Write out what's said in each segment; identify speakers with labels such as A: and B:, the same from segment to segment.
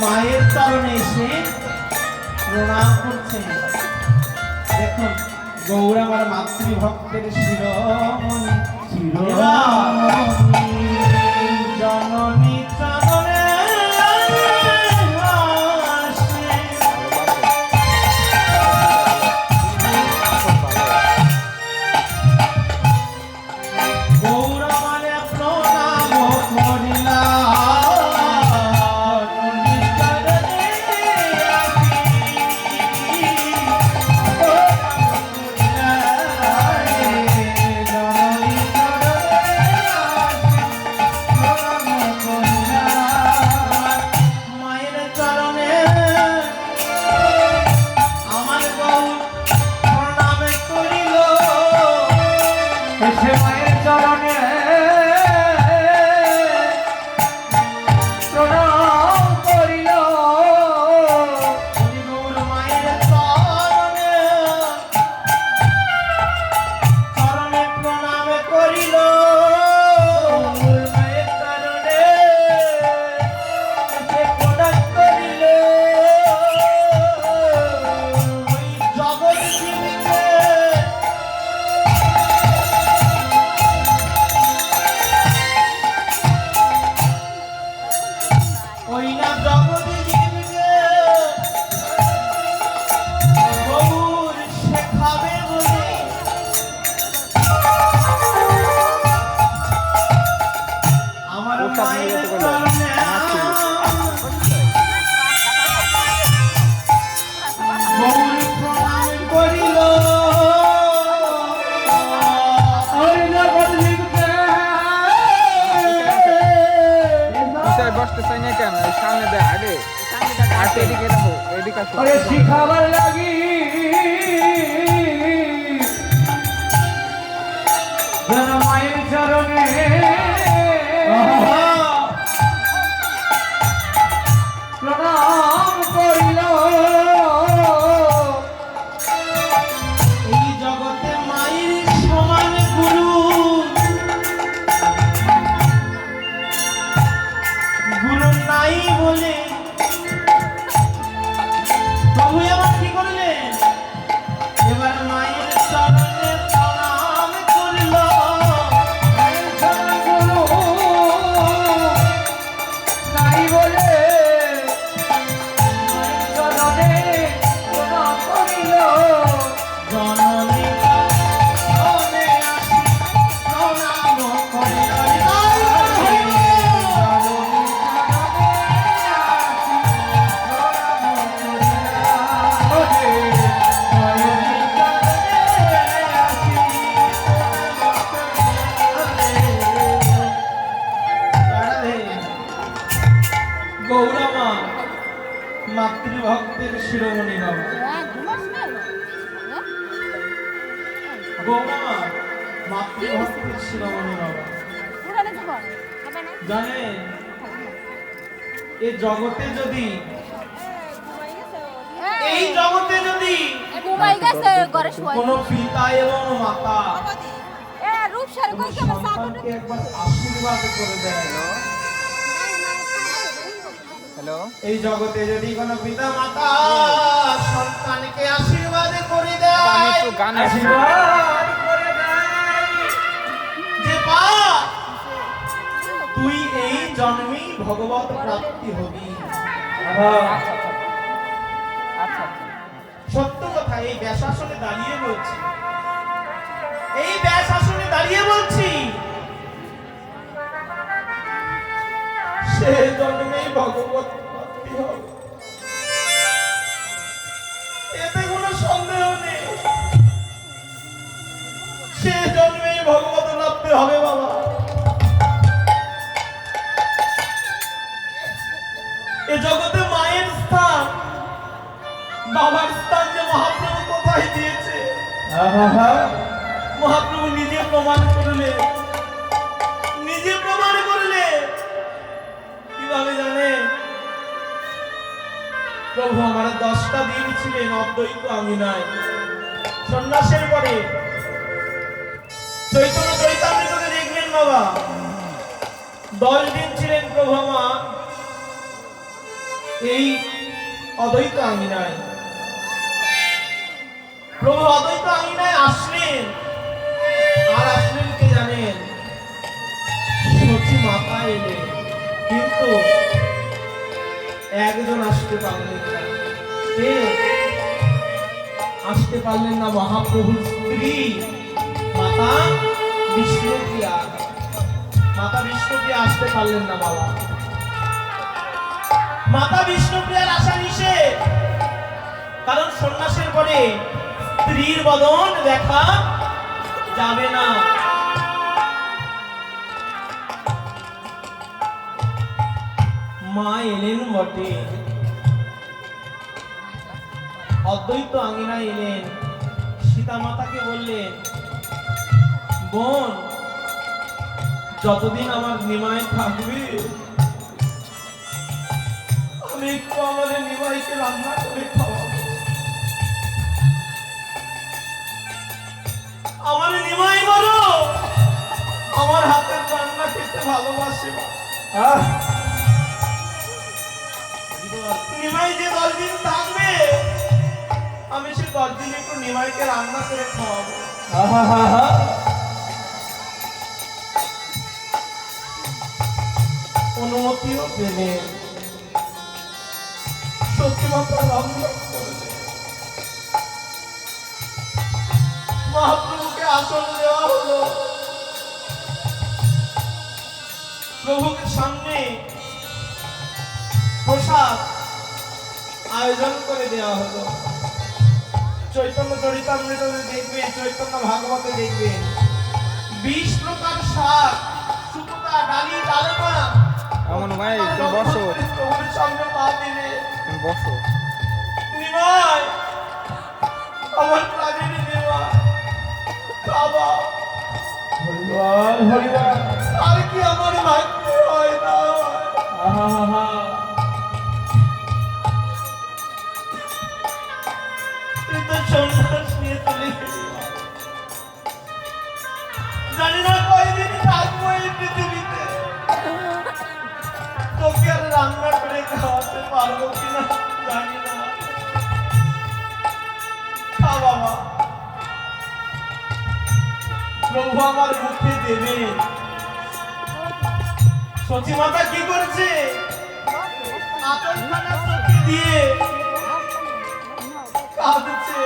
A: মায়ের চরণে এসে প্রণাম করছেন। দেখুন গৌর আমার মাতৃভক্তের শিরোমণি শিরোমণি জননী চরণে আসে। গৌর মানে প্রণাম করিলাম
B: বসতে চাই না কেন সামনে দেয় আগে এদিকে রাখো এদিকে
A: শিখাবার লাগি যেন মায়ের চরণে প্রণাম করিল। এই জগতে মায়ের সমান গুরু গুরু নাই বলে প্রভু আমার কি করলেন, এবার মায়ের চরণে প্রণাম করিল। মায়ের চরণ গুরু নাই বলে মায়ের চরণে প্রণাম করিল। জননী চরণে আসি প্রণাম করিল। গৌরমা মাতৃভক্তের শিরোমণি বাবা, গৌরমা মাতৃভক্তের শিরোমণি বাবা। জানেন এই জগতে যদি কোন পিতা এবং মাতা সন্তানকে একবার আশীর্বাদ করে দেয়, এই জগতে যদি কোনো পিতা মাতা সন্তানকে আশীর্বাদ করে দেয়, আশীর্বাদ করে দেয় যে বা তুই এই জন্মেই ভগবত প্রাপ্তি হবি। সত্য কথা, এই ব্যাসাসনে দাঁড়িয়ে বলছি, এই ব্যাসাসনে দাঁড়িয়ে বলছি, সে জন্মেই ভগবত প্রাপ্তি হবে, এতে কোনো সন্দেহ নেই। সে জন্মেই ভগবত প্রাপ্তি হবে বাবা। এ জগতে মায়ের স্থান, বাবার স্থান যে মহাপ্রভু কোথায় দিয়েছে মহাপ্রভু নিজে প্রমাণ করলে, নিজে প্রমাণ করলে। কিভাবে জানে? প্রভু আমার 10টা দিন ছিলেন অদ্বৈত আমি নাই, সন্ন্যাসের পরে চৈতন্য চৈতামৃতকে দেখলেন বাবা, 10 দিন ছিলেন প্রভু আমার এই অদ্বৈত আঙিনায় প্রভু অদ্বৈত আঙিনায় আসলেন, আর আসলেন কে জানেন? সচি মাতা এলেন, কিন্তু একজন আসতে পারলেন না। কে আসতে পারলেন না? মহাপ্রভুর স্ত্রী মাতা বিষ্ণুপ্রিয়া। মাতা বিষ্ণুপ্রিয়া আসতে পারলেন না বাবা। মাতা বিষ্ণুপ্রিয়ার আসা নিষেধ, কারণ সন্ন্যাসের পরে স্ত্রীর বদন দেখা যাবে না। মা এলেন বটে, অদ্বৈত আঙিনায় এলেন, সীতা মাতাকে বললেন, বোন যতদিন আমার নিমাই থাকবে আমি একটু আমাদের নিমাইকে রান্না করে খাওয়াবো। আমার নিমাই বলো আমার হাতের রান্না খেতে ভালোবাসে। নিমাই যে 10 দিন থাকবে আমি সে 10 দিন একটু নিমাইকে রান্না করে খাওয়াবো। অনুমতিও পেলেন, সত্যি মাত্র রান্না করলেন। মহাপ্রভুকে আসন দেওয়া হলো, প্রভুকে সামনে প্রসাদ আয়োজন করে দেওয়া হলো। চৈতন্য চরিতামৃতে দেখবেন, চৈতন্য ভাগবতে দেখবেন 20 প্রকার শাক, শুকতা, ডালি, ডালমা
B: এমন ভাই বসো,
A: প্রভুর সামনে পা দিলে,
B: বসো।
A: নিমাই আমার প্রাণের নিমাই বাবা, হরিবল হরিবল, আর কি আমার ভাগ্যে হয় না। তুই তো সন্ন্যাস নিয়ে চলে গেলি, জানি না কয়দিন থাকবো এই পৃথিবীতে, তোকে আর রান্না করে খাওয়াতে পারবো কিনা জানি না। খা বাবা, প্রভু আমার মুখে দেবেন। সচি মাতা কি করছে? আচলখানা চোখে দিয়ে কাঁদছে।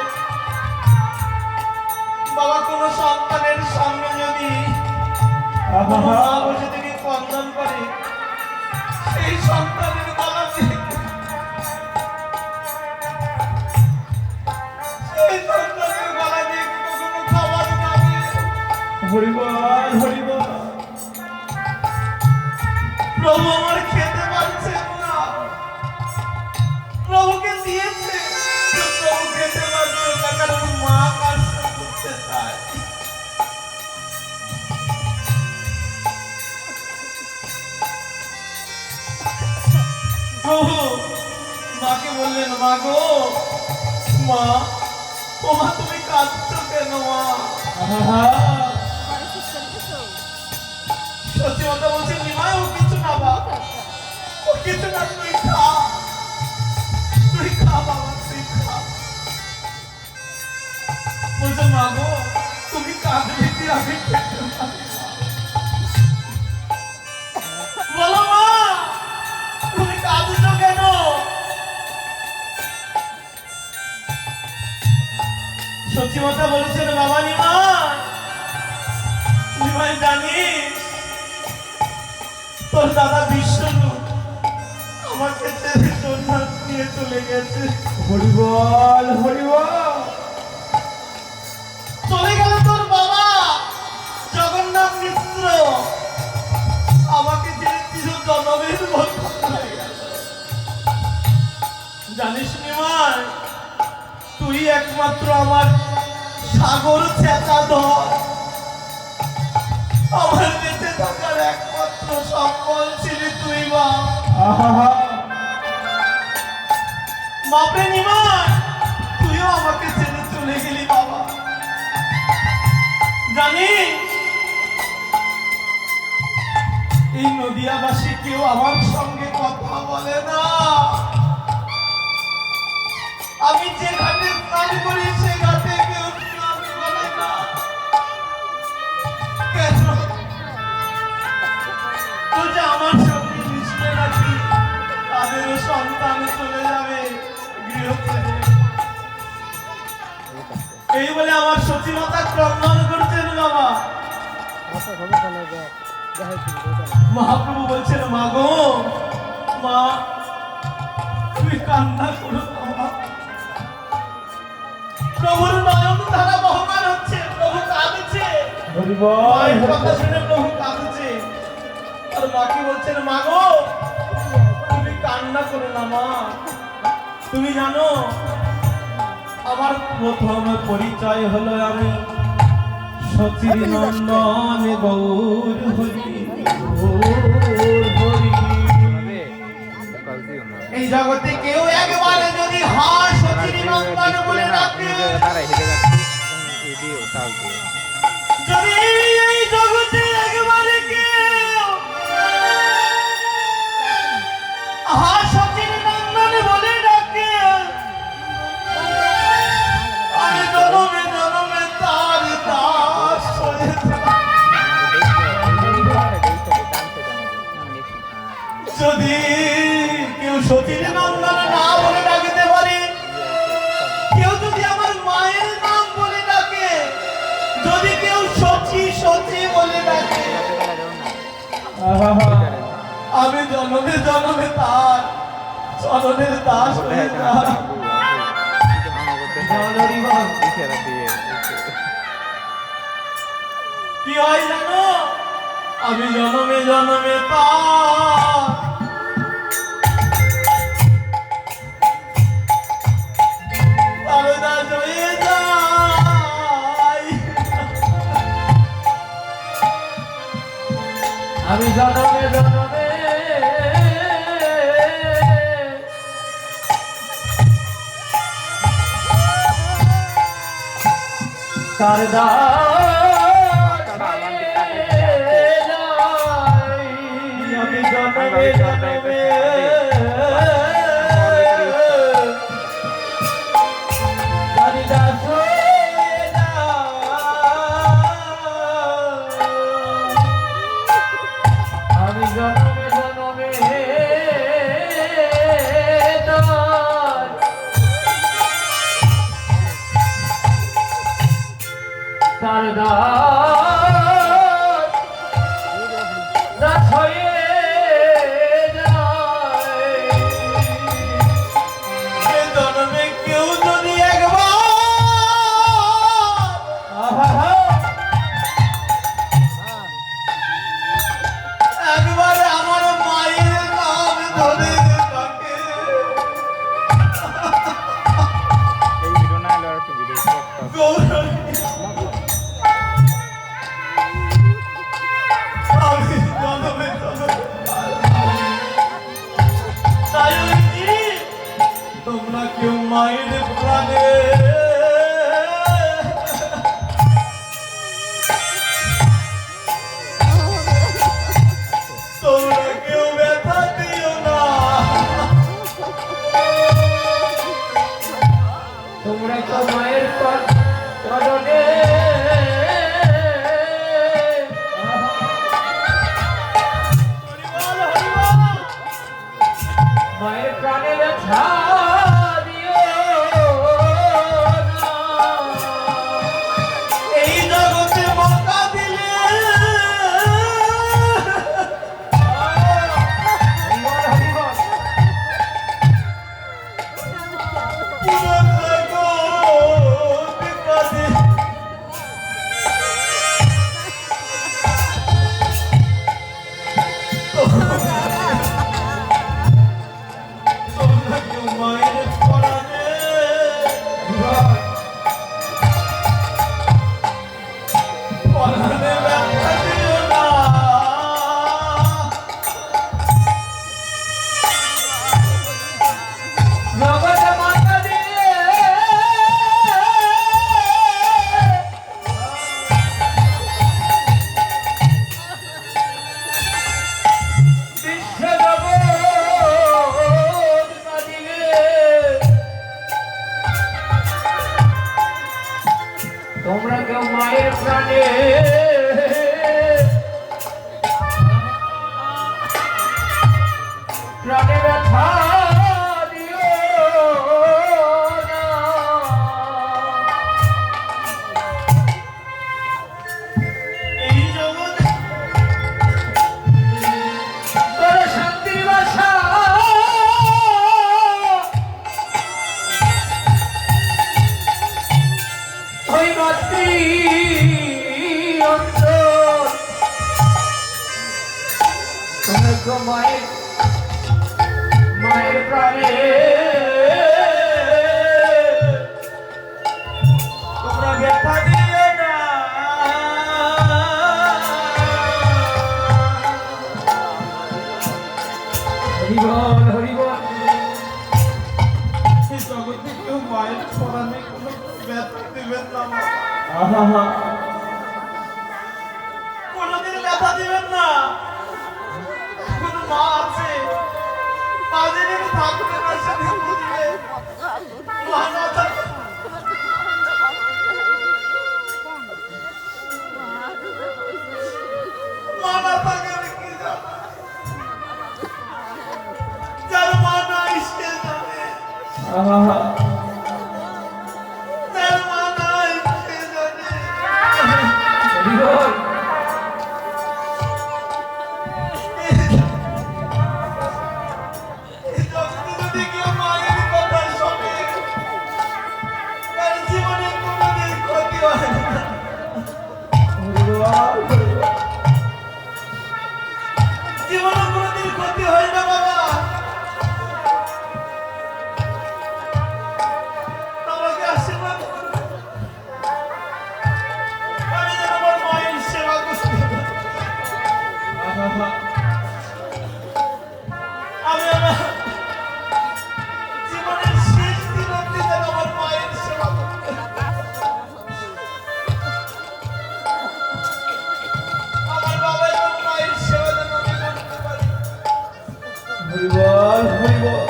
A: বাবা, কোন সন্তানের সামনে যদি মা বসে থেকে ক্রন্দন করে, সেই সন্তানের গলা দিয়ে কখনো খাবার নামে। হরিবল হরিবল, প্রভু আমার খেতে পারছেন না, প্রভুকে দিয়েছে, প্রভু খেতে পারছেন না, কারণ মা কষ্ট করতে চায়। প্রভু মাকে বললেন, মা গো, মা ও মা তুমি কাঁদছো কেন মা? সত্যি কথা বলছি, নিমাই ও কিছু না বা, ও কিছু না, তুই খা, তুই খা বাবা, তুই খা। বলছে, মা গো তুমি কাঁদলে কি আমি খেতে পারি না? বলো মা তুমি কাঁদছো কেন? সত্যি কথা বলেছেন বাবা, নিমাই, নিমাই জানিস তোর দাদা বিষ্ণু আমাকে ছেড়ে সন্ন্যাস নিয়ে চলে গেছে। হরিবল হরিবল, চলে গেল তোর বাবা জগন্নাথ মিশ্র, আমাকে ছেড়ে চির জনমের মতো চলে গেল। জানিস নিমাই, তুই একমাত্র আমার সাগর চেঁচা ধর, আমার বেঁচে থাকার একমাত্র সম্বল ছিলি তুই বাপ। বাপরে নিমাই, তুইও আমাকে ছেড়ে চলে গেলি বাবা। জানিস এই নদিয়াবাসী কেউ আমার সঙ্গে কথা বলে না, আমি যে ঘাটে স্নান করি সে ঘাটে কেউ স্নান করে না। কেন? তো যে আমার সঙ্গে মিশবে নাকি তাদেরও সন্তান চলে যাবে গৃহ ছেড়ে। এই বলে আমার সচিমাতা ক্রন্দন করছেন বাবা। মহাপ্রভু বলছেন মা গো মা তুমি কান্না করো না মা। প্রভুর নয়ন ধারা বহমান হচ্ছে, প্রভু কাঁদছে, মায়ের কথা শুনে প্রভু কাঁদছে। আর মাকে বলছেন মা গো তুমি কান্না করো না মা। তুমি জানো আমার প্রথম পরিচয় হলো আমি সচির নন্দন গৌর হরি গৌর হরি। এই জগতে কেউ একবারে যদি হা সচির নন্দন বলে ডাকে, যদি এই জগতে একবারে কেউ হা সচির নন্দন বলে ডাকে, আমি জনমে জনমে তার দাস হয়ে থাকি। যদি কেউ সচির নন্দন না বলে ডাকতে পারে, কেউ যদি আমার মায়ের নাম বলে ডাকে, যদি কেউ সচি সচি বলে ডাকে, আমি জনমে জনমে তার চরণের দাস হয়ে যাই। কি হয় জানো? আমি জনমে জনমে তার দাস হয়ে যাই। আমি জনমে জনমে তার দাস হয়ে যাই। আমি জনমে জনমে তার দাস হয়ে যাই। আমি জনমে জনমে তার দাস হয়ে যায়। এ জন্মে কেউ যদি একবার আমার মায়ের নাম ধরে থাকে, গৌরী আমি জনমে জনমে তাই বলছি, তোমরা কেউ মায়ের প্রাণে তোমরা কেউ ব্যথা দিও না। তোমরা তো মায়ের চরণে মায়ের প্রাণে ব্যথা দিও তো মায়ের মায়ের প্রাণে তোমরা ব্যথা দিও না।
B: হরিবল হরিবল।
A: এই জগতে কেউ মায়ের স্মরণে কোনো ব্যথা দিবেন না মা।
B: আহা
A: কোনোদিন ব্যথা দিবেন না। কোন মা আছে মা যেদিন থাকবে না সেদিন বুঝবে মা না থাকবে। মা না থাকলে কি জানে? যার মা নাই সে জানে।
B: আহা
A: যার মা নাই সে জানে।
B: হরিবল।
A: এই জগতে যদি কেউ মায়ের কথা শোনে তার জীবনে কোনোদিন ক্ষতি হয় না। জীবনে কোনোদিন ক্ষতি হয় না বাবা। আমাকে আশীর্বাদ করুন। আমি যেন আমার মায়ের সেবা করতে পারি। আমি আমার জীবনের শেষ দিন অবধি যেন আমার মায়ের সেবা করতে পারি। আমার বাবা এবং মায়ের সেবা যেন আমি করতে পারি।
B: হরিবল হরিবল।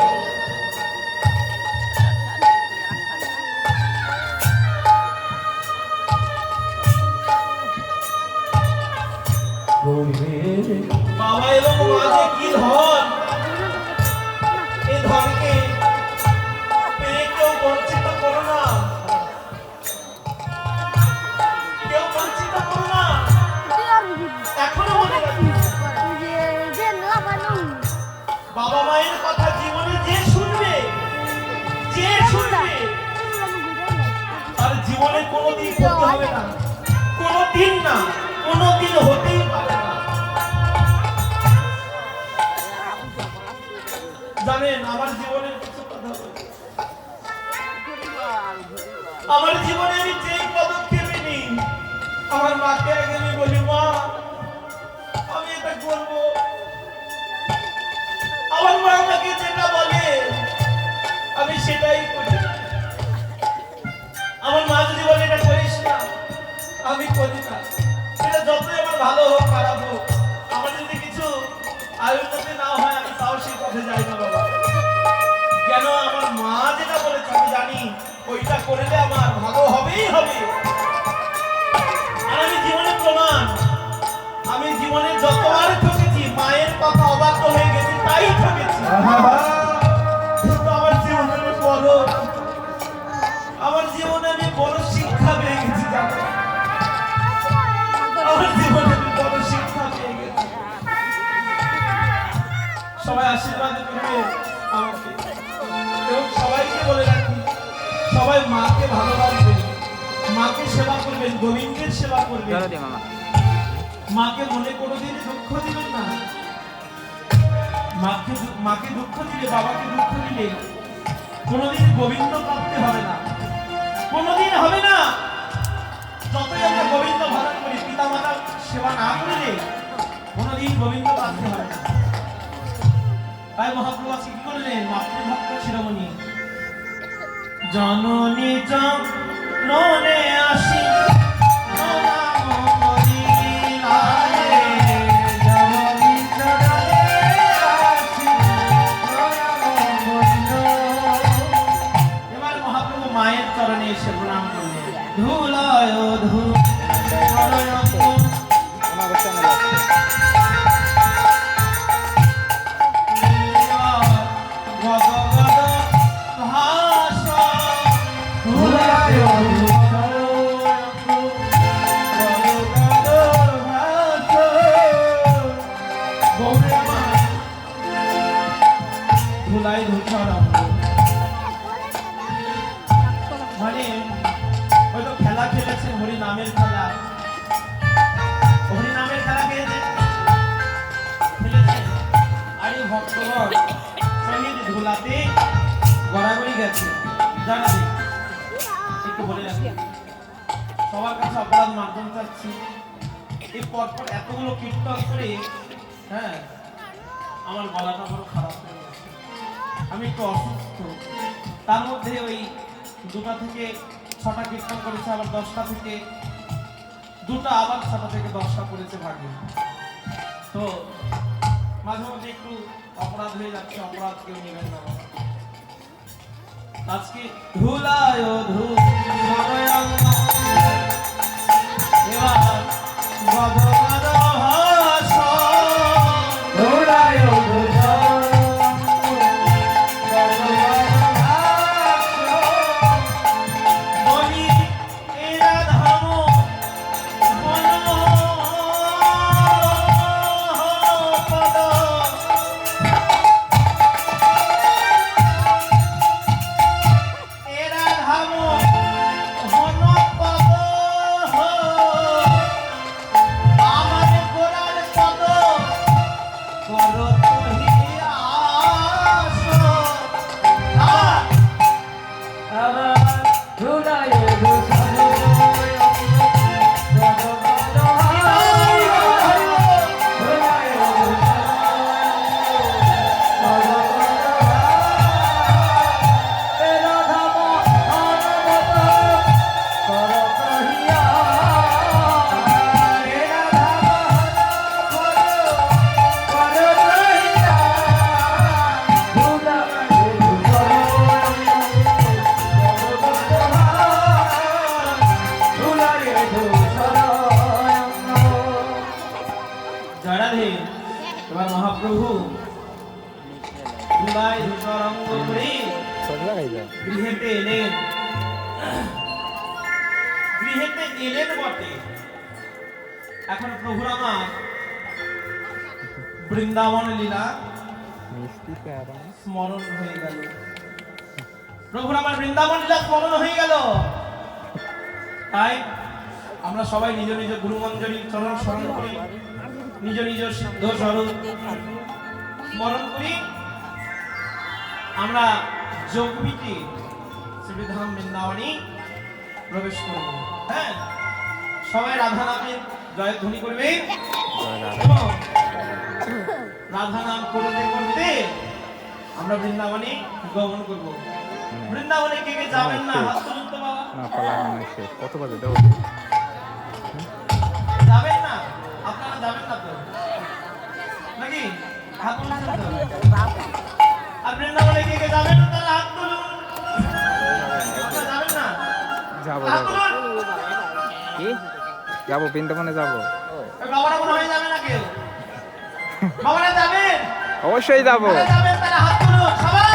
A: বাবা এবং মা যে কি ধন, এই ধনকে পেয়ে কেউ বঞ্চিত করো না। কেউ বঞ্চিত করো না। এখনো মনে রাখি বাবা মায়ের কথা জীবনে যে শুনবে তার জীবনে কোনোদিন ক্ষতি হবে না। কোনোদিন না, কোনোদিন হতেই পারে না। জানেন আমার জীবনের কিছু কথা বলি। আমার জীবনে আমি যেই পদক্ষেপে নিই আমার মাকে আগে আমি বলি মা আমি এটা করবো। আমার মা আমাকে যেটা বলে আমি সেটাই করি। আমার মা যদি বলে এটা করিস না আমি করি না। সেটা যতই আমার ভালো হোক খারাপ হোক, আমার যদি কিছু আয়ুর মধ্যে না হয় আমি তাও সেই পথে যাই না বাবা। কেন আমার মা যেটা বলেছে আমি জানি ওইটা করলে আমার ভালো হবেই হবে। আর আমি জীবনে প্রমাণ, আমি জীবনে যতবার ঠকেছি মায়ের কথা অবাধ্য হয়ে গেছি তাই ঠকেছি। কিন্তু আমার জীবনে আমি বড় শিক্ষা পেয়ে গেছি জানো। আমার জীবনে আমি বড় শিক্ষা পেয়ে গেছি। সবাই আশীর্বাদ করবে আমাকে এবং সবাইকে বলে রাখি সবাই মাকে ভালোবাসবেন, মাকে সেবা করবেন, গোবিন্দের সেবা করবেন। মাকে মনে কোনোদিন দুঃখ দিবেন না। মাকে দুঃখ দিলে, বাবাকে দুঃখ দিলে কোনোদিন গোবিন্দ প্রাপ্তি হবে না, কোনোদিন হবে না। যতই আমরা গোবিন্দ ধারণ করি, পিতা মাতার সেবা না করলে কোনোদিন গোবিন্দ প্রাপ্তি হবে না। তাই মহাপ্রভু আজকে কি করলেন? মাতৃভক্ত শিরোমণি জননী জননে আসি মায়ের চরণে এসে প্রণাম করলেন। ধুলায় ধুল ধুলাই ধূসর মানে হয়তো খেলা খেলেছে, হরি নামের খেলা, হরি নামের খেলা খেয়েছে। রাতে গড়াগড়ি গেছে জানা নেই। একটু বলে রাখি সবার কাছে অপরাধ মাধ্যম চাচ্ছি, এই পরপর এতগুলো কীর্তন করে হ্যাঁ আমার গলাটা বড় খারাপ হয়ে গেছে, আমি একটু অসুস্থ। তার মধ্যে ওই 2টা থেকে 6টা কীর্তন করেছে, আবার 10টা থেকে 2টা, আবার 6টা থেকে 10টা করেছে ভাগে। তো মাঝে মধ্যে একটু অপরাধ হয়ে যাচ্ছে, অপরাধ কেউ নেবেন না। আজকে ধুলায় ধুল এবার ভগবান হাস ধুলায় ধুল বলি এরা ধাম মন পদ এরা ধাম মন পদ আমার গোড়ার পদ করত হিয়াস আবার ধুলায় এবার মহাপ্রভু দুলাই ধূসরঙ্গ করে গৃহেতে এলেন। গৃহেতে এলেন বটে, এখন প্রভুর আমার বৃন্দাবন লীলা স্মরণ হয়ে গেল। প্রভুর আমার বৃন্দাবন লীলা স্মরণ হয়ে গেল। তাই আমরা সবাই নিজ নিজ গুরুমঞ্জরীর চরণ স্মরণ করি, নিজ নিজ সিদ্ধ স্বরূপ স্মরণ করি। আমরা যোগপীঠে শ্রীধাম বৃন্দাবনে প্রবেশ করব। হ্যাঁ, সবাই রাধা নামের জয়ধ্বনি করবে এবং রাধা নাম করতে করতে আমরা বৃন্দাবনে গমন করব। বৃন্দাবনে কে কে যাবেন না হাত তুলুন তো বাবা।
B: না পালানো শেষ, কত বাজে দাও?
A: যাবেন না আপনারা, যাবেন না তো নাকি? হাত তুলুন তো। আর বৃন্দাবনে কে কে যাবেন না তারা হাত তুলুন। আপনারা যাবেন না?
B: যাবো
A: হাত
B: যাবো
A: তুলুন।
B: কি যাবো, বৃন্দাবনে যাবো।
A: ওই বাবারা মনে হয় যাবে না কেউ? বাবারা যাবেন?
B: অবশ্যই যাবো।
A: যারা যাবেন তারা হাত তুলুন সবাই।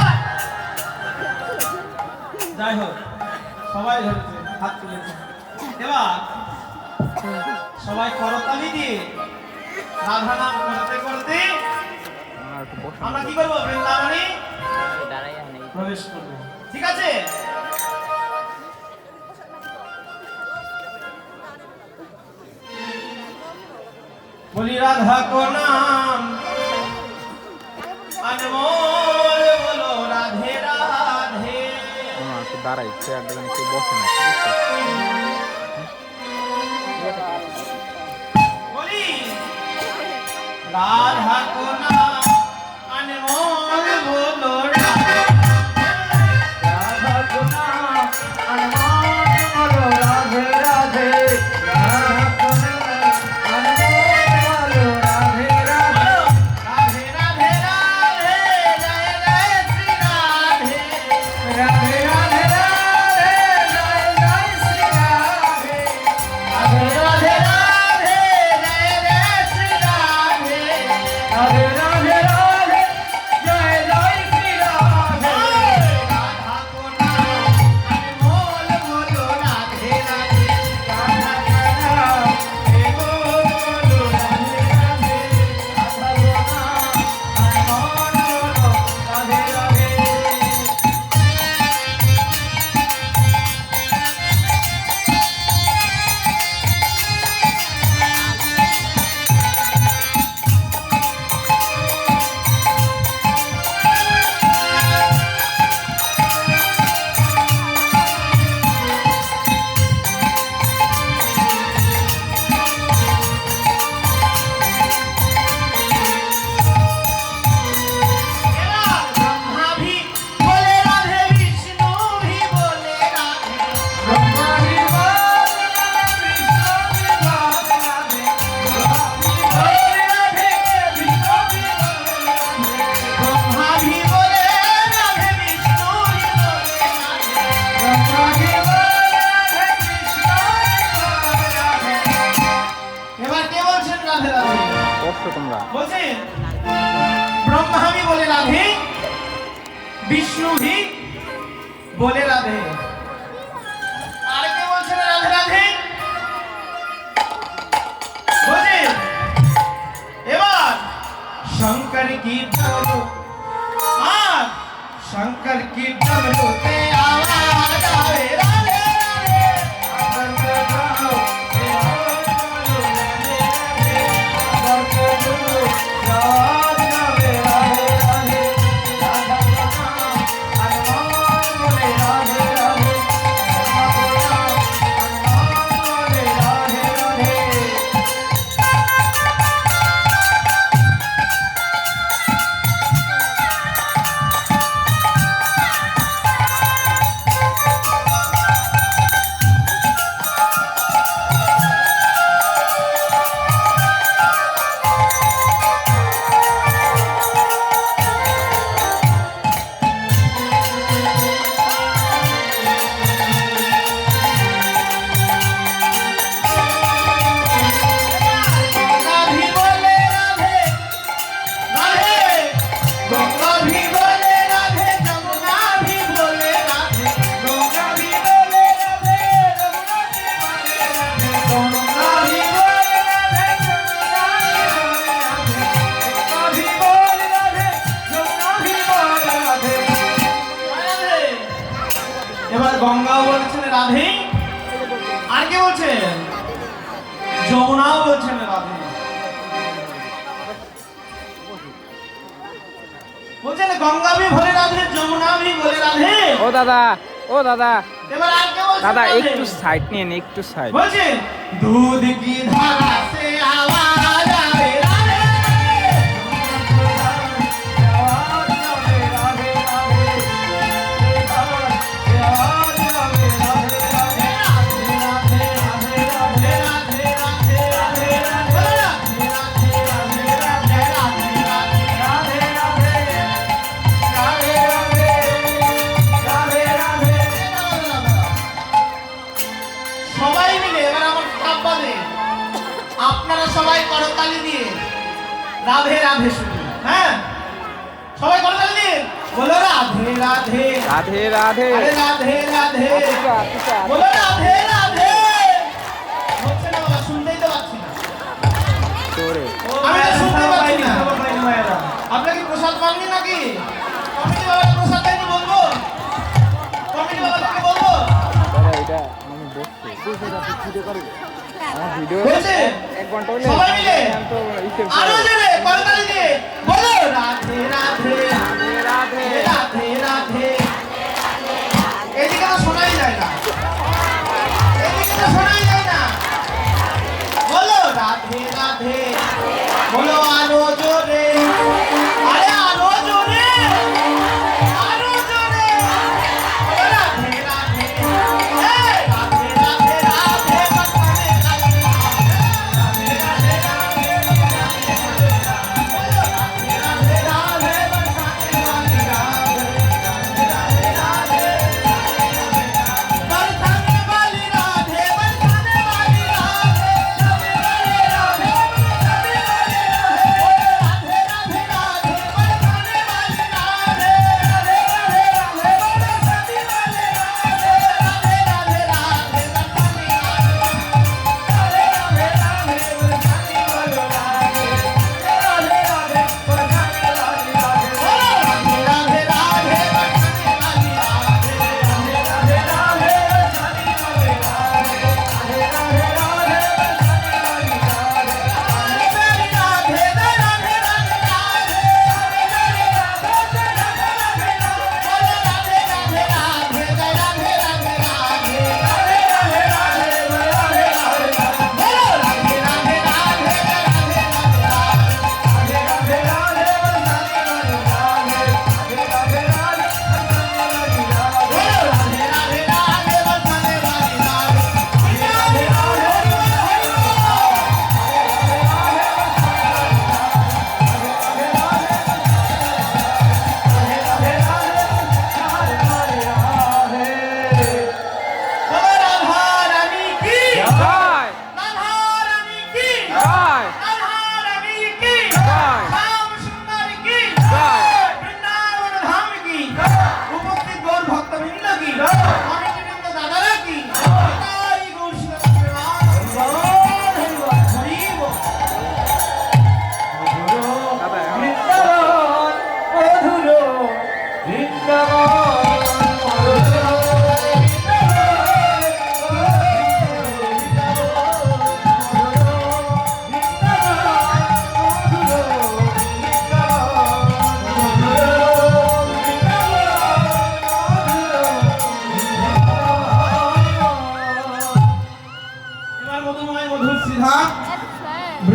A: যাই হোক, সবাই ধরেছে, হাত তুলেছে। এবার সবাই করতালি দিয়ে রাধা নাম করতে করতে আমরা কি করবো? বৃন্দাবনে প্রবেশ করবো। ঠিক আছে? বলি রাধা কো নাম अनमोल बोलो राधे राधे।
B: একটু দাঁড়াই, চেয়ারটা যেন কেউ বসে না।
A: बोली राधा को नाम अनमोल बोलो राधे को नाम अनमोल बोलो राधे राधे। राधा को नाम अनमोल बोलो राधे राधे। राधे राधे राधे जय जय श्री राधे। राधे राधे राधे जय जय श्री राधे। राधे राधे राधे जय जय श्री राधे। राधे राधे राधे जय जय श्री বিষ্ণু ভি বলে রাধে। আর কে বলছে না রাধে রাধে? বুঝে এবার শঙ্কর কি ডমরু আর শঙ্কর কি ডমরুতে আওয়াজ আवे রাধে রাধে। শঙ্কর ডমরু তে আওয়াজ আवे রাধে রাধে। শঙ্কর ডমরু আওয়াজ আवे রাধে রাধে। রাধা রাধা হনুমান বলে রাধে রাধে। রাধা হনুমান বলে রাধে রাধে। गंगा भी बोले राधे राधे। गंगा भी बोले राधे जमुना भी बोले राधे। गंगा भी बोले राधे जमुना भी बोले राधे। गंगा भी बोले राधे जमुना भी बोले राधे। गंगा भी बोले राधे जमुना भी बोले राधे। এবার গঙ্গাও বলছেন রাধে আর কে বলছেন যমুনাও বলছেন রাধে। বলছেন গঙ্গা भी ভরে রাধে যমুনা भी বলে রাধে।
B: ও দাদা, ও দাদা,
A: এবার আর কে বলছেন
B: দাদা
A: রাধে?
B: একটু সাইড নিন, একটু সাইড।
A: বলছেন दूध की धारा से आवाज आवे राधे आवाज आवे राधे राधे। आवाज आवे राधे राधे। राधे राधे राधे राधे राधे राधे राधे राधे राधे राधे राधे राधे राधे। সবাই মিলে এবার আমার তাপ বাজে আপনারা সবাই করতালি দিয়ে রাধে রাধে শুনুন। হ্যাঁ সবাই করতালি দিয়ে বলো রাধে রাধে।
B: রাধে রাধে।
A: আরে রাধে রাধে
B: আচ্ছা, আচ্ছা,
A: বলো রাধে রাধে। হচ্ছে না বাবা, শুনতেই তো পাচ্ছি না।
B: তোরে
A: আমি তো শুনতে পাচ্ছি না। আপনারা কি প্রসাদ পাননি নাকি? কমিটি বাবাকে প্রসাদ দেয়নি বলবো? কমিটি বাবাকে বলবো?
B: দাদা এটা আমি বসছি আমার ভিডিও
A: হয়েছে?
B: 1 ঘন্টা হলে
A: সবাই মিলে
B: আমি তো ইসে
A: আরো জোরে করতালি দিয়ে বলো রাধে রাধে
B: রাধে রাধে।
A: রাধে রাধে। এদিকে তো শোনাই যায় না, এদিকে তো শোনাই যায় না। বলো রাধে রাধে। বলো আরো জোরে। আরে আরো জোরে, আরো জোরে। বলো রাধে রাধে। এই রাধে রাধে রাধে বর্ষানে কালী। রাধে রাধে রাধে বর্ষানে কালী। বলো রাধে রাধে রাধে বর্ষানে কালী। রাধে রাধে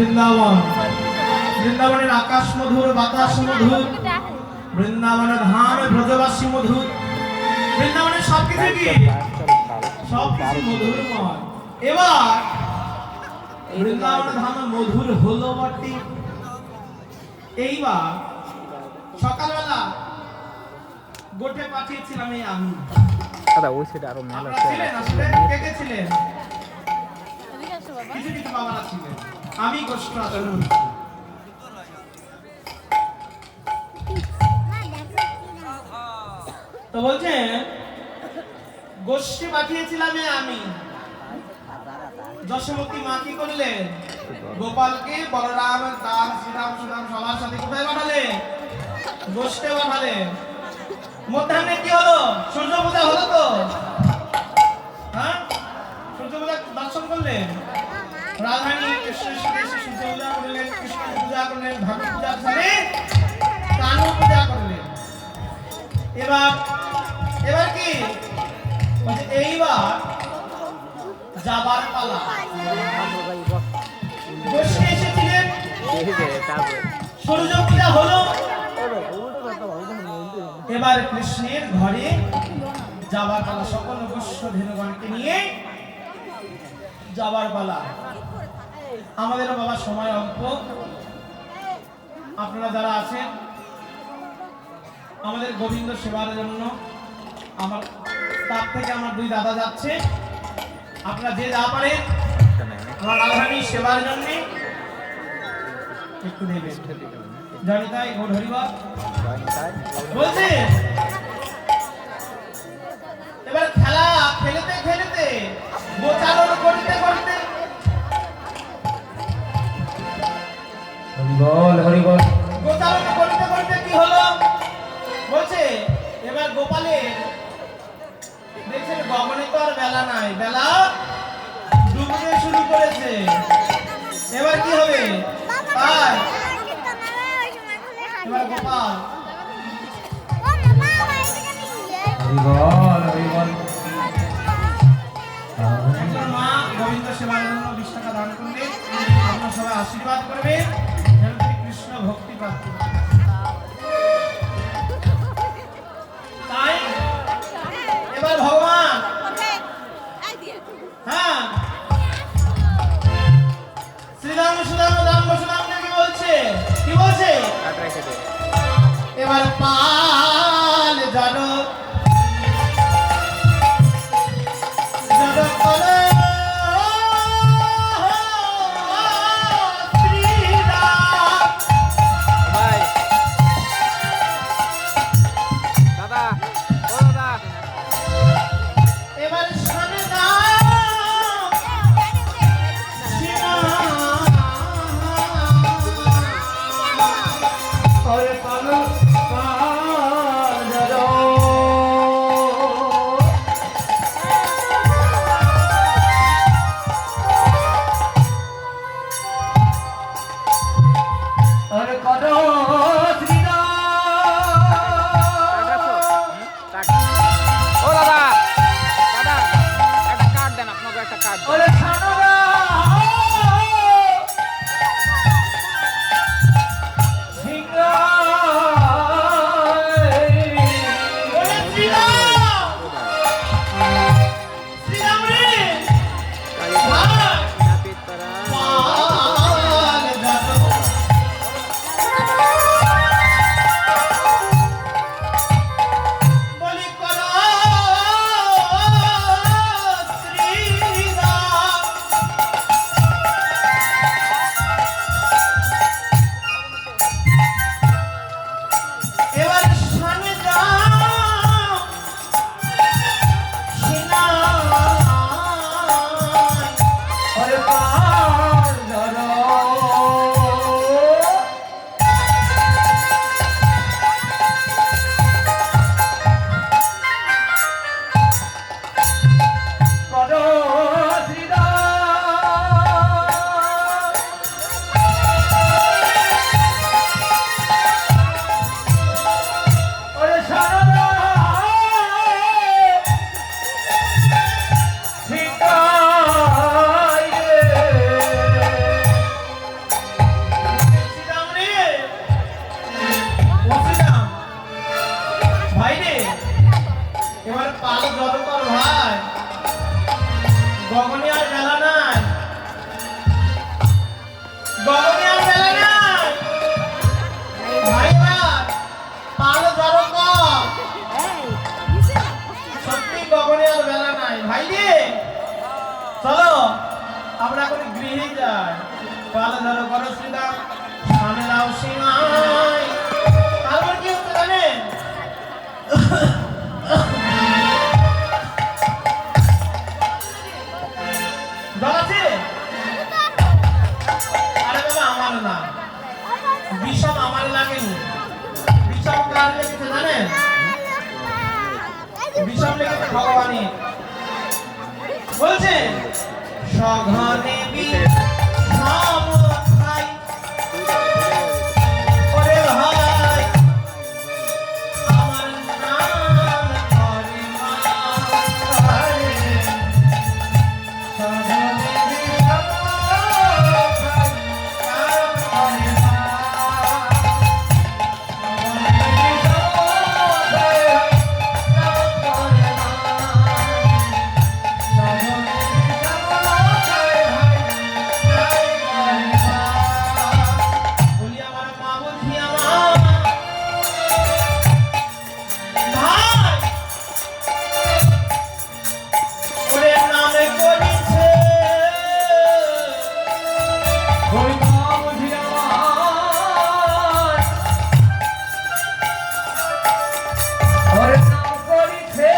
A: বৃন্দাবন, বৃন্দাবনের আকাশ মধুর, বাতাস মধুর, বৃন্দাবনের ধাম ব্রজবাসী মধুর, বৃন্দাবনের সবকিছু কি সবকিছু মধুরময়। এবার বৃন্দাবনের ধাম মধুর হলো বটে। এইবার সকালবেলা গোটে পাঠিয়েছিলাম এই আমি।
B: দাদা ওই সাইডে আরো মেলা
A: আপনারা ছিলেন আসলে? কে কে ছিলেন? কিছু কিছু বাবারা ছিলেন। আমি গোষ্ঠ আসলে তো বলছেন গোষ্ঠী পাঠিয়েছিলাম আমি। যশোমতী মা কি করলেন? গোপালকে বলরাম, দাম, শ্রীরাম, সুদাম সবার সাথে কোথায় পাঠালেন? গোষ্ঠে পাঠালেন। মধ্যাহ্নে কি হলো? সূর্য পূজা হলো তো? হ্যাঁ, সূর্য পূজা দর্শন করলেন। রাধারানী কৃষ্ণের সাথে এসে সূর্য পূজা করলেন, কৃষ্ণের পূজা করলেন, ঠাকুর পূজা করে কানু পূজা করলেন। এবার কি বলছে? এইবার যাবার পালা। গোষ্ঠী এসেছিলেন, সূর্য পূজা হলো। এবার কৃষ্ণের ঘরে যাবার পালা। সকল গোষ্ঠ ধেনুগণকে নিয়ে যাবার পালা। আমাদেরও বাবা সময় অল্প। আপনারা যারা আছেন আমাদের গোবিন্দ সেবার জন্য, আমার তার থেকে আমার দুই দাদা যাচ্ছে। আপনারা যে যা পারেন আমার রাধারানী সেবার জন্য একটু দেবেন। জানি তাই গৌর হরিবার বলছে। এবার খেলা খেলতে খেলতে, গোচারণ করতে করতে, হরিবল হরিবল, গোচারণ করতে করতে কি হলো? বলছে এবার গোপালের দেখছেন গগনে তো আর বেলা নাই, বেলা ডুবতে শুরু করেছে। এবার কি হবে? তাই এবার গোপাল একজন মা গোবিন্দ সেবার জন্য 20 টাকা দান করলে আপনারা সবাই আশীর্বাদ করবেন যেন তিনি কৃষ্ণ ভক্তি প্রাপ্ত করেন। তাই এবার ভগবান হ্যাঁ শ্রীরাম সুদাম রাম সুদাম কি বলছে? কি বলছে? এবার পাল জানো তখনই আর বেলা নাই ভাই রে। চলো আমরা এখন গৃহে যাই। পালা ধরো করো শ্রীরাম, সামনে দাও সিংহাই। তারপর কি হচ্ছে জানেন? জল আছে? আরে বাবা আমার না, বিষম আমার লাগেনি। বিষম কার লেগেছে জানেন? বিষম লেগেছে ভগবানের। বলছে সঘনে বিষম খাই। ওরে ভাই আমার নাম করে মা করে। সঘনে বিষম খাই, নাম করে মা। সঘনে বিষম খাই, নাম করে মা। সঘনে বিষম খাই, নাম করে মা। বলি আমার মা বুঝি আমার ভাই ওরে নামে করিছে। ওই মা বুঝি আমার ওরে নাম করিছে।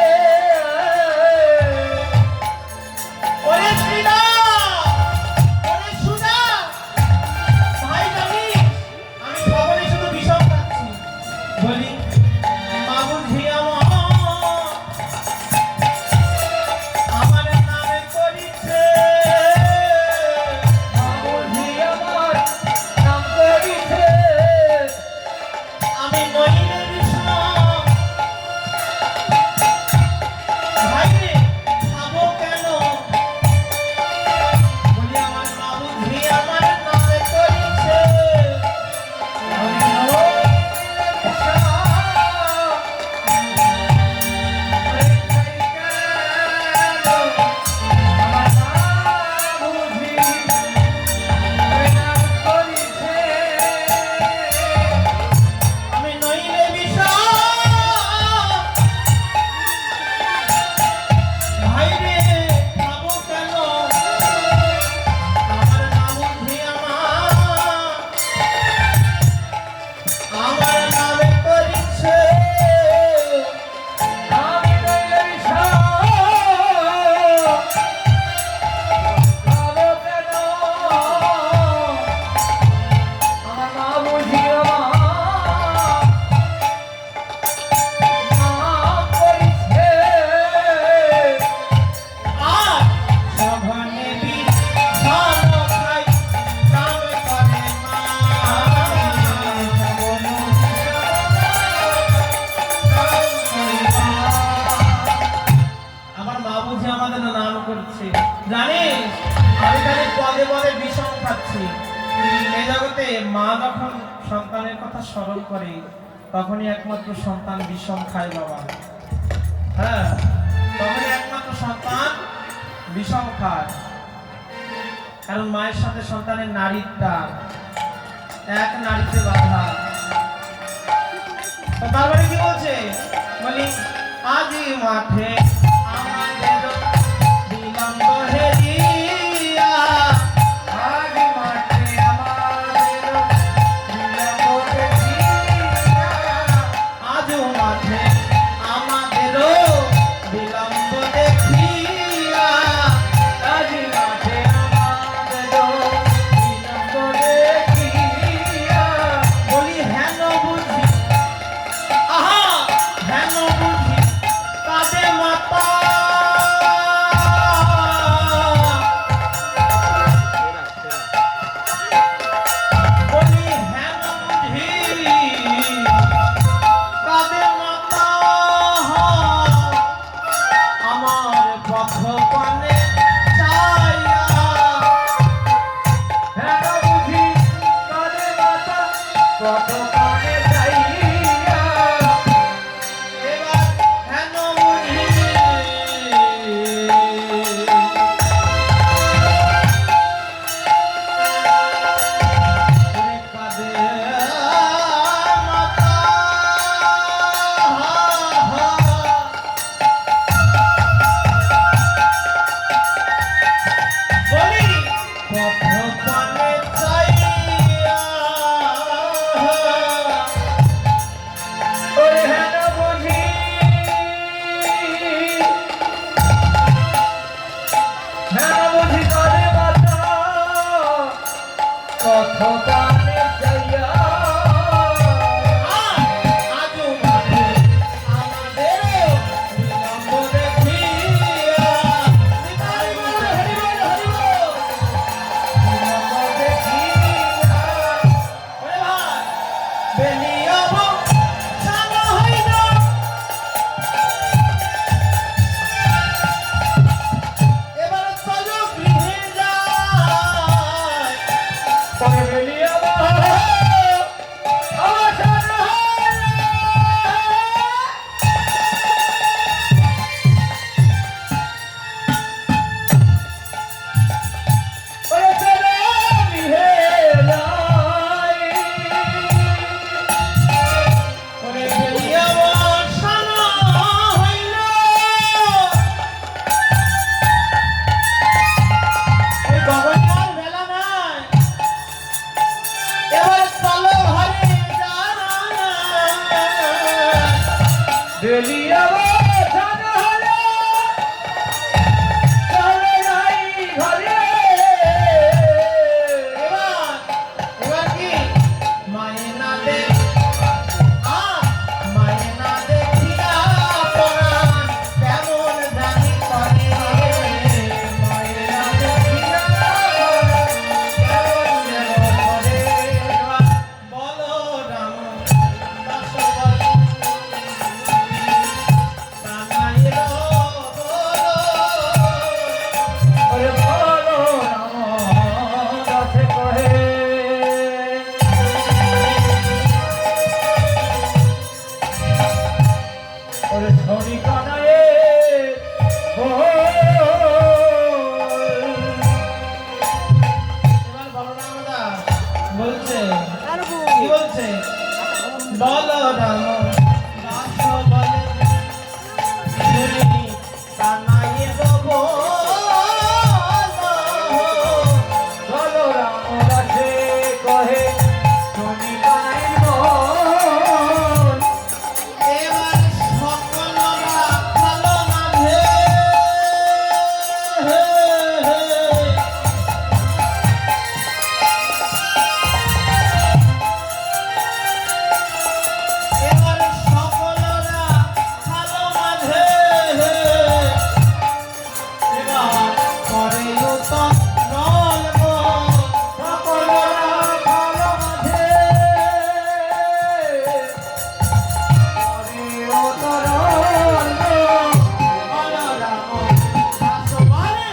A: ওরে শ্রীরাম, ওরে সুধা ভাই জানিস আমি খবরে শুধু বিষম খাচ্ছি। বলি মা বুঝি আমার নামে করিছে। মা বুঝি আমার নাম করিছে। আমি নইলে বিষম ভাই রে খাবো কেন? বলি আমার মা বুঝি আমার নামে করিছে। আমি নইলে বিষম আমি নইলে বিষম ভাই রে খাবো কেন? আমার নাম বুঝি আমার নামে করিছে। আমি নইলে বিষম খাবো কেন? আমার মা বুঝি নাম করিছে। আর সঘনে বিষম খাই, নাম করে মা। সঘনে আমার মা বুঝি আমাদের নাম করছে। জানিস আমি খালি পদে পদে বিষম খাচ্ছি। এই জগতে মা যখন সন্তানের কথা স্মরণ করে তখনই একমাত্র সন্তান বিষম খায় বাবা। হ্যাঁ, তখনই একমাত্র সন্তান বিষম খায়। কারণ মায়ের সাথে সন্তানের নারীর টান, এক নারীতে বাধা। তো তারপরে কি বলছে? বলি আজি মাঠে আমাদের বিলম্ব হেরিয়া। আজি মাঠে আমাদের বিলম্ব হেরিয়া। আজও মাঠে আমাদের বিলম্ব দেখিয়া। আজি মাঠে আমাদের বিলম্ব দেখিয়া। বলি হেন বুঝি, আহা হেন বুঝি কাঁদে মাতা
B: খোদানে চাইয়া
A: আজও মাঝে আমাদের বিলম্ব দেখিয়া নিতাই গৌর হরি বল হরি বল। বিলম্ব দেখিয়া ওরে ভাই বেলিয়াব সানা হইল এবার চলো গৃহে যাই
B: পরে বেলিয়া অবসর হইল। ওরে চলো গৃহে যাই।
A: ওরে বেলিয়াব সানা হইল ওই গগনার বেলা নাই এবার চলো ঘরে যাই
B: বেলিয়া অবসর হইল। চলো যাই ঘরে।
A: এবার কি মায়ে না দেখ মায়ে না দেখিয়া পরাণ কেমন জানি করে মায়ে না দেখিয়া পরাণ কেমন জানি করে। এবার বলো রাম দাস বলো কানাইয়ের বলো
B: ওরে বলো রাম দাসে কহে। ওরে ধনী কানায়ে
A: এবার বলরাম দাস বলছে কি বলছে বলরাম দাস বলে শুনি কানাইয়ের বলো
B: বলো রাম দাসে কহে। ধনী কানাই মন
A: এবার সকলরা ভালো মাঝে এবার সকলরা ভালো মাঝে এবার করে তো নল
B: সকলরা ভালো মাঝে। হরি অতরঙ্গ
A: বলরাম দাস বলে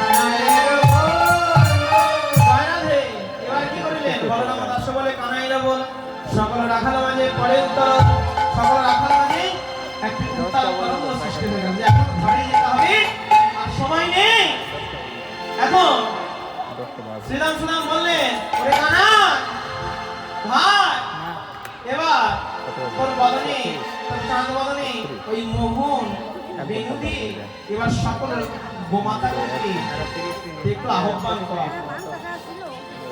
A: কানাইয়ের বলো রাধে। এবার কি করিলেন বলরাম দাস বলে কানাইরা বল সকল রাখাল মাঝে পরে উত্তর সকল রাখাল মাঝে একটি উত্তাল তরঙ্গ সৃষ্টি হয়ে গেল যে এখন ঘরে যেতে হবে আর সময় নেই। এখন শ্রীরাম সুনাম বললেন ওরে কানা ভাই এবার তোর বদনে তোর চাঁদ বদনে ওই মোহন বেনুদি এবার সকল গোমাতা করতে একটু আহ্বান কর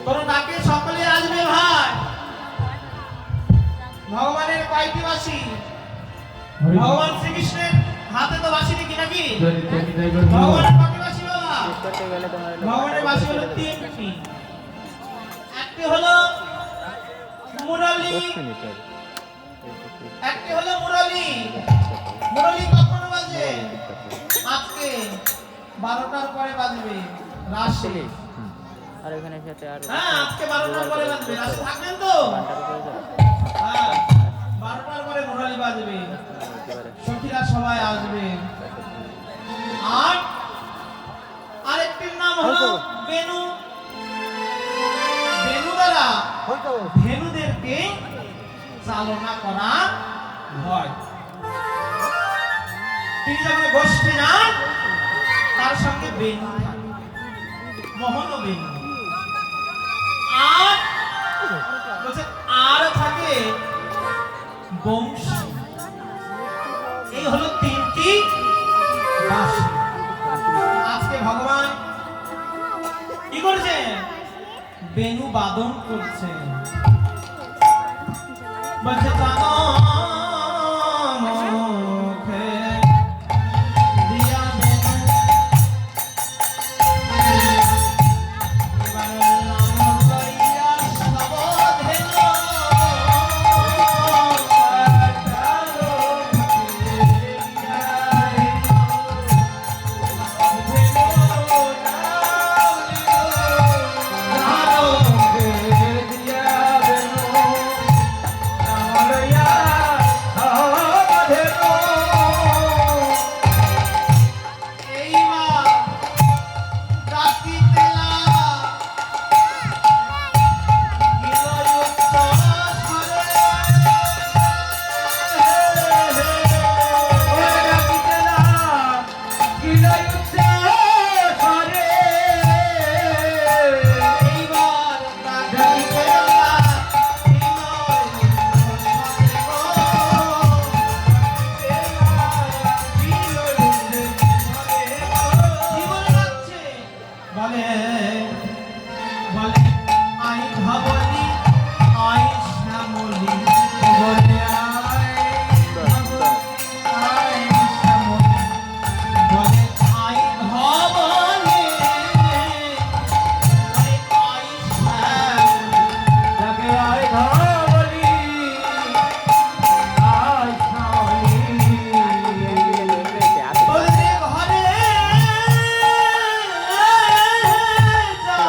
A: তোর নাকে সকলে আসবে ভাই ভগবানের কয়টি বাসি ভগবান শ্রীকৃষ্ণের হাতে তো বাসি দেখি নাকি ভগবানের কয়টি বাসি বাবা ভগবানের বাসি হলো তিনটি একটি হলো মুরলী একটি হলো মুরলী মুরলী কখন বাজে আজকে 12টার পরে বাজবে রাশি
B: আর এখানে সাথে আর
A: হ্যাঁ আজকে 12টার পরে বাজবে রাশি থাকবেন তো হ্যাঁ 12টার পরে মুরলী বাজবে সখীরা সবাই আসবে আর আরেকটির নাম হলো বেনু বেনু দ্বারা ধেনুদেরকে চালনা করা হয় তিনি যখন গোষ্ঠী যান তার সঙ্গে বেনু থাকে মোহন বেনু আর বলছে আর থাকে বংশী এই হলো তিনটি রাশি আজকে ভগবান কি করছে বেনু বাদন করছে বলছে মুখে দিয়া বেনু এইবার ডাকিতে বলে বলে আই ধবলি আই শ্যামলি বলে আই শ্যামলি বলে আই ধবলি বলে আই শ্যামলি
B: যাকে আয় ধবলি আয় শ্যামলি
A: বলে ঘরে যা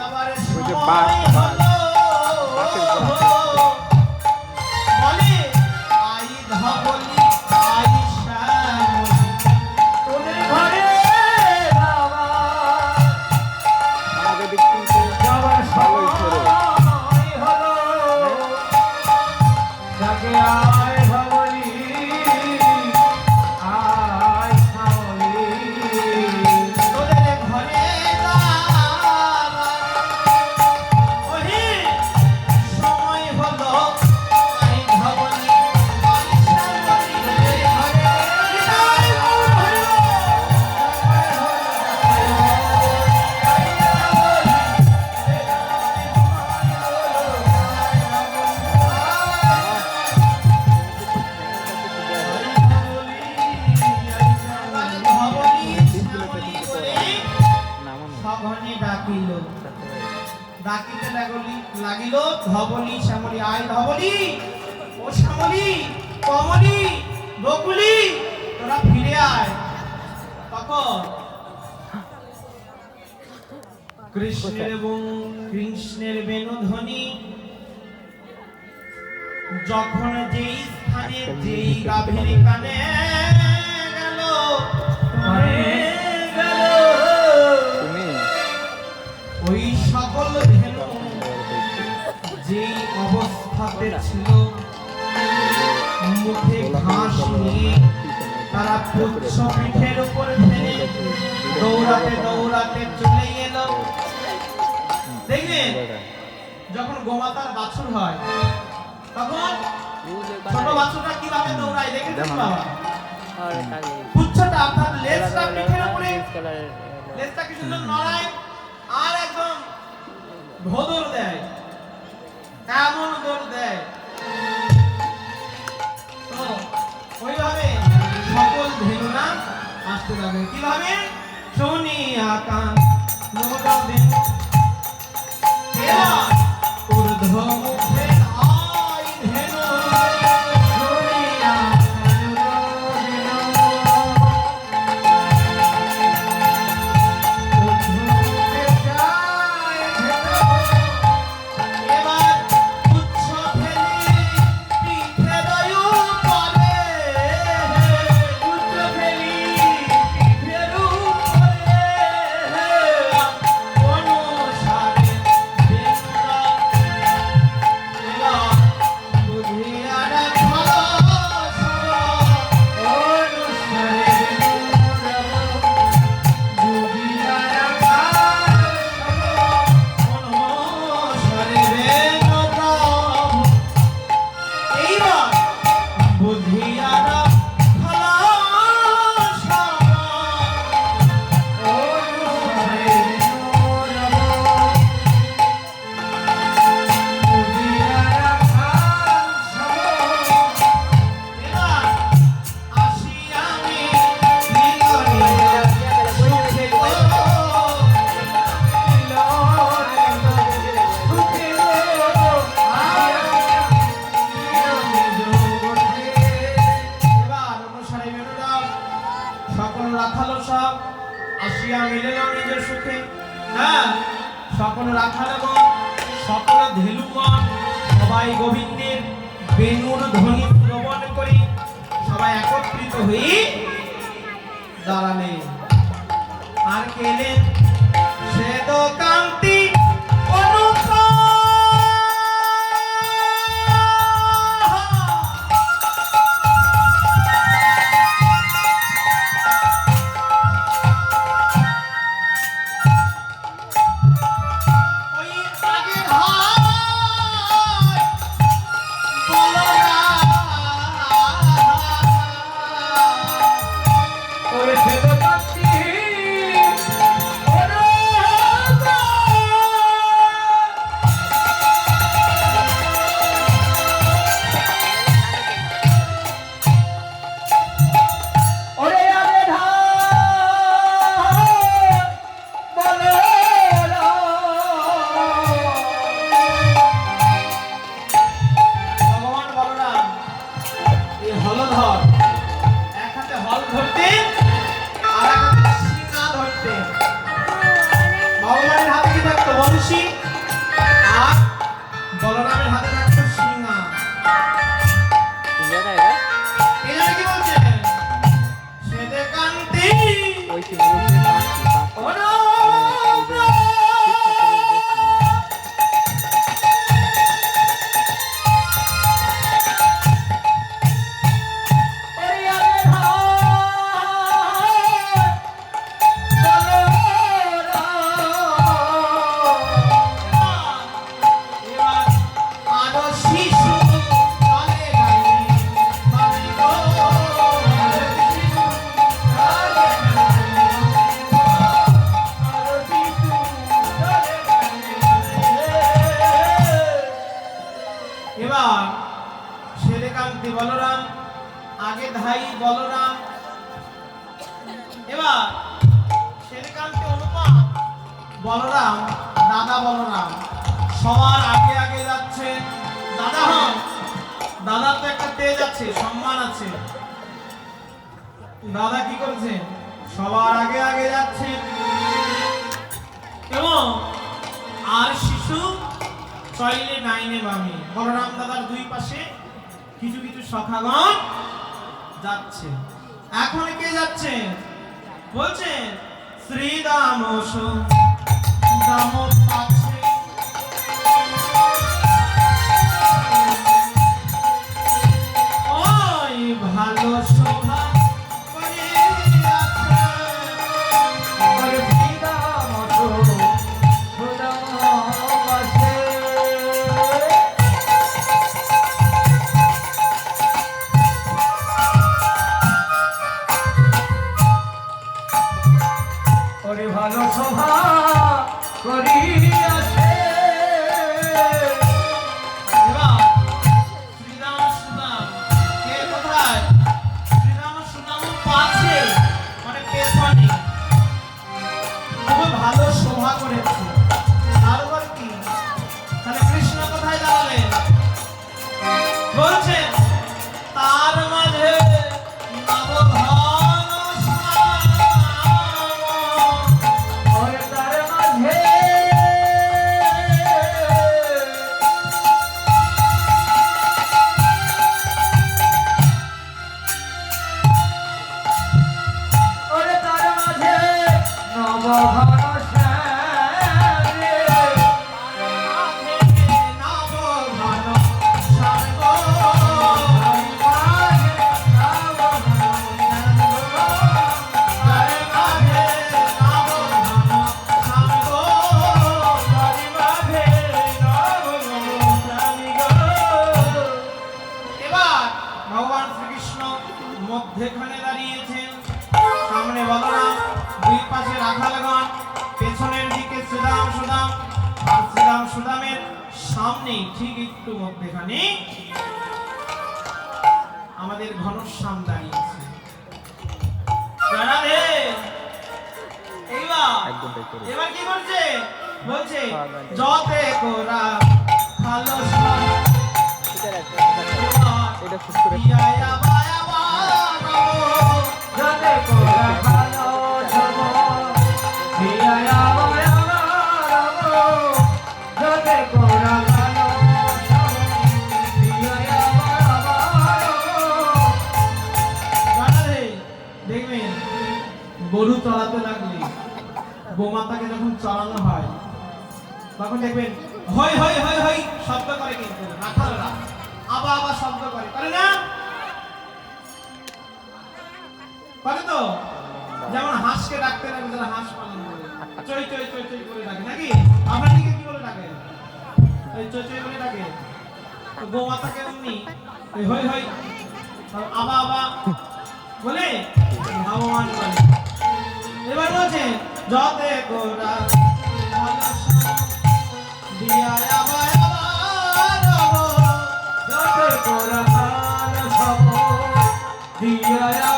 A: যাবার সময় হলো বলে আই ধবলি আই শ্যামলি
B: তোদের ঘরে বাবা যাবার সময় হলো যাকে আয় ধবলি আয় শ্যামলি
A: তোদের ঘরে যাবার ওহি সময় হলো আই ধবলি আই শ্যামলি তোদের ঘরে বিদায় হলো সঘনে ডাকিল ডাকিতে লাগিল ধবলি শ্যামলি আয় ধবলি ও শ্যামলি কমলি বকুলি তোরা ফিরে আয় তখন কৃষ্ণের বেণুধ্বনি যখন যেই স্থানে যেই গাভীর কানে গেল ওই সকল ধেনু যেই অবস্থাতে ছিল মুখে ঘাস নিয়ে তারা পুচ্ছ পিঠের উপর ফেলে দৌড়াতে দৌড়াতে চলে এলো দেখবেন যখন গোমাতার বাছুর হয় তখন ছোট বাছুরটা কিভাবে দৌড়ায় দেখেছেন বাবা পুচ্ছটা অর্থাৎ লেজটা পিঠের উপরে লেজটা কি সুন্দর নড়ায় আর একদম ধোদর দেয় এমন দৌড় দেয় তো ওইভাবে সকল ধেনুরা আসতে লাগে কিভাবে শনি আকাশ নমকা ধেনু এবার ঊর্ধ্ব মুখে আই ধেনু শনি আকাশ এবার উচ্চ ফেলি পিঠে দয়ু পরে উচ্চ ফেলি পিঠের উপরে অনুসারে সকল রাখালগণ, সকল ধেলুগণ সবাই গোবিন্দের বেণুর ধ্বনি শ্রবণ করি সবাই একত্রিত হয়ে দাঁড়ালেন। আর কেলেন শ্বেত কান্তি বলরাম আগে ধাই বলরাম, এবার শ্রীকান্তে অনুপা বলরাম দাদা বলরাম সবার আগে আগে যাচ্ছে। দাদা হন, দাদার তো একটা তেজ আছে, সম্মান আছে। দাদা কি করছে? সবার আগে আগে যাচ্ছে এবং আর শিশু চইলে ডাইনে বামে। বলরাম দাদার দুই পাশে কিছু কিছু সখাগণ যাচ্ছে। এখন কে যাচ্ছে? বলছে শ্রীদাম দাম পাচ্ছে, ওই ভালো শোভা করে আছে, ওই শ্রীদাম সুদাম বাসে। ভালো শোভা করিয়াছে। এবার শ্রীরাম সুদাম কে কোথায়? শ্রীরাম সুদাম পাশে মানে পেছনে খুব ভালো শোভা করেছে। তারপর কি? তাহলে কৃষ্ণ কোথায় দাঁড়ালেন? বলছে তার মাঝে মধ্যখানে দাঁড়িয়েছেন। সামনে বলরাম, দুই পাশে রাখালগণ, পেছনের দিকে শ্রীরাম সুদাম, আর শ্রীরাম সুদামের সামনে ঠিক একটু মধ্যখানে আমাদের ঘনশ্যাম দাঁড়িয়েছে। এবার কি করছে? বলছে যতে কোরা ভালো ভালো
C: যতে করা ভালো দিয়া আবার আবার
A: জানালে দেখবেন গরু চড়াতে লাগলে গোমাতাকে যখন চড়ানো হয় তখন দেখবেন হয় হয় হয় হয় শব্দ করে, কিন্তু রাখালরা আবার আবার শব্দ করে না? করে তো? যেমন হাঁসকে ডাকতে লাগে, যারা হাঁস পালন করে চই চই চই চই করে ডাকে নাকি? আপনার দিকে কি বলে ডাকে? এই চই চই বলে ডাকে। তো গোমাতাকে এমনি এই হয় হয় আবা আবা বলে ধাবমান করে। এবার বলছে যতে কোরা দিয়া আবার আবার
C: যতে করা ভালো সব দিয়া